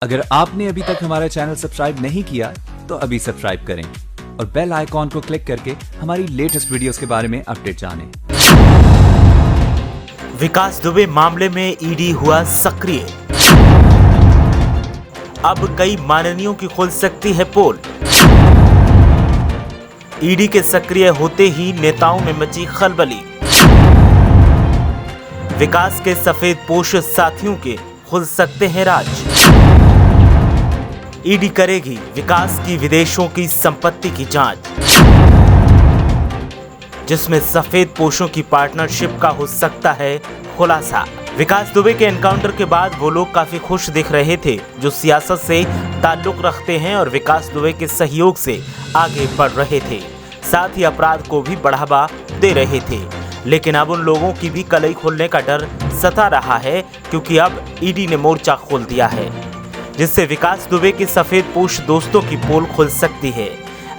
अगर आपने अभी तक हमारा चैनल सब्सक्राइब नहीं किया तो अभी सब्सक्राइब करें और बेल आइकॉन को क्लिक करके हमारी लेटेस्ट वीडियोस के बारे में अपडेट जानें। विकास दुबे मामले में ईडी हुआ सक्रिय। अब कई माननीयों की खुल सकती है पोल। ईडी के सक्रिय होते ही नेताओं में मची खलबली। विकास के सफेद पोश साथियों के खुल सकते हैं राज। ईडी करेगी विकास की विदेशों की संपत्ति की जांच, जिसमें सफेद पोशों की पार्टनरशिप का हो सकता है खुलासा। विकास दुबे के एनकाउंटर के बाद वो लोग काफी खुश दिख रहे थे जो सियासत से ताल्लुक रखते हैं और विकास दुबे के सहयोग से आगे बढ़ रहे थे, साथ ही अपराध को भी बढ़ावा दे रहे थे। लेकिन अब उन लोगों की भी कलई खुलने का डर सता रहा है, क्योंकि अब ईडी ने मोर्चा खोल दिया है, जिससे विकास दुबे के सफेद पोश दोस्तों की पोल खुल सकती है।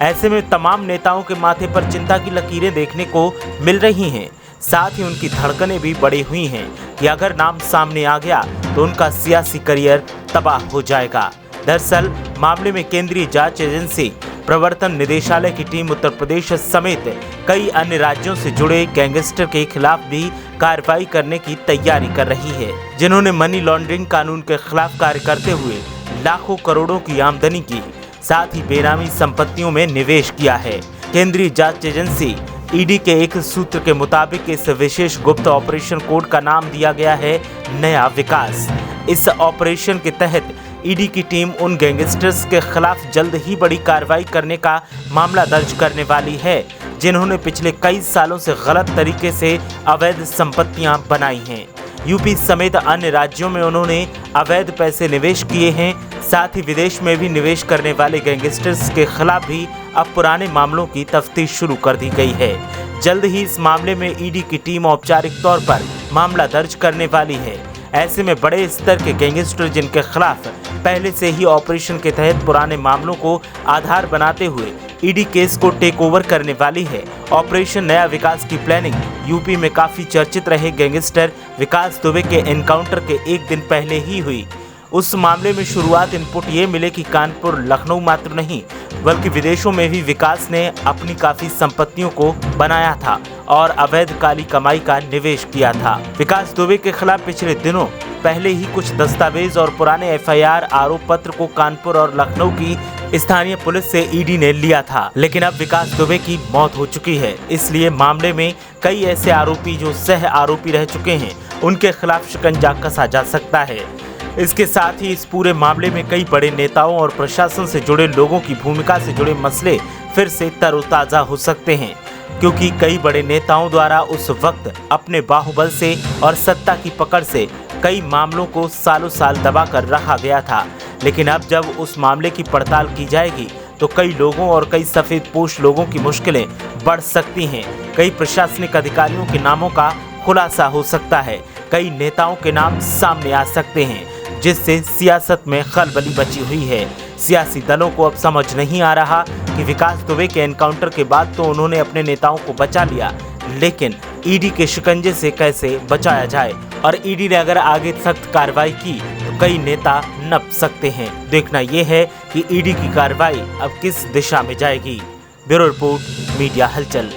ऐसे में तमाम नेताओं के माथे पर चिंता की लकीरें देखने को मिल रही हैं। साथ ही उनकी धड़कनें भी बढ़ी हुई हैं कि अगर नाम सामने आ गया तो उनका सियासी करियर तबाह हो जाएगा। दरअसल मामले में केंद्रीय जांच एजेंसी, प्रवर्तन निदेशालय की टीम उत्तर प्रदेश समेत कई अन्य राज्यों से जुड़े गैंगस्टर के खिलाफ भी कार्रवाई करने की तैयारी कर रही है, जिन्होंने मनी लॉन्ड्रिंग कानून के खिलाफ कार्य करते हुए लाखों करोड़ों की आमदनी की, साथ ही बेनामी संपत्तियों में निवेश किया है। केंद्रीय जांच एजेंसी ईडी के एक सूत्र के मुताबिक इस विशेष गुप्त ऑपरेशन कोड का नाम दिया गया है नया विकास। इस ऑपरेशन के तहत ईडी की टीम उन गैंगस्टर्स के खिलाफ जल्द ही बड़ी कार्रवाई करने का मामला दर्ज करने वाली है, जिन्होंने पिछले कई सालों से गलत तरीके से अवैध संपत्तियां बनाई हैं। यूपी समेत अन्य राज्यों में उन्होंने अवैध पैसे निवेश किए हैं। साथ ही विदेश में भी निवेश करने वाले गैंगस्टर्स के खिलाफ भी अब पुराने मामलों की तफ्तीश शुरू कर दी गई है। जल्द ही इस मामले में ईडी की टीम औपचारिक तौर पर मामला दर्ज करने वाली है। ऐसे में बड़े स्तर के गैंगस्टर जिनके खिलाफ पहले से ही ऑपरेशन के तहत पुराने मामलों को आधार बनाते हुए ईडी केस को टेक ओवर करने वाली है। ऑपरेशन नया विकास की प्लानिंग यूपी में काफी चर्चित रहे गैंगस्टर विकास दुबे के एनकाउंटर के एक दिन पहले ही हुई। उस मामले में शुरुआत इनपुट ये मिले कि कानपुर लखनऊ मात्र नहीं बल्कि विदेशों में भी विकास ने अपनी काफी संपत्तियों को बनाया था और अवैध काली कमाई का निवेश किया था। विकास दुबे के खिलाफ पिछले दिनों पहले ही कुछ दस्तावेज और पुराने एफआईआर आरोप पत्र को कानपुर और लखनऊ की स्थानीय पुलिस से ईडी ने लिया था, लेकिन अब विकास दुबे की मौत हो चुकी है। इसलिए मामले में कई ऐसे आरोपी जो सह आरोपी रह चुके हैं उनके खिलाफ शिकंजा कसा जा सकता है। इसके साथ ही इस पूरे मामले में कई बड़े नेताओं और प्रशासन से जुड़े लोगों की भूमिका से जुड़े मसले फिर से तरोताजा हो सकते हैं, क्योंकि कई बड़े नेताओं द्वारा उस वक्त अपने बाहुबल से और सत्ता की पकड़ से कई मामलों को सालों साल दबा कर रखा गया था। लेकिन अब जब उस मामले की पड़ताल की जाएगी तो कई लोगों और कई सफेद पोश लोगों की मुश्किलें बढ़ सकती हैं। कई प्रशासनिक अधिकारियों के नामों का खुलासा हो सकता है, कई नेताओं के नाम सामने आ सकते हैं, जिससे सियासत में खलबली बची हुई है। सियासी दलों को अब समझ नहीं आ रहा कि विकास दुबे के एनकाउंटर के बाद तो उन्होंने अपने नेताओं को बचा लिया, लेकिन ईडी के शिकंजे से कैसे बचाया जाए। और ईडी ने अगर आगे सख्त कार्रवाई की तो कई नेता नप सकते हैं। देखना यह है कि ईडी की कार्रवाई अब किस दिशा में जाएगी। ब्यूरो रिपोर्ट, मीडिया हलचल।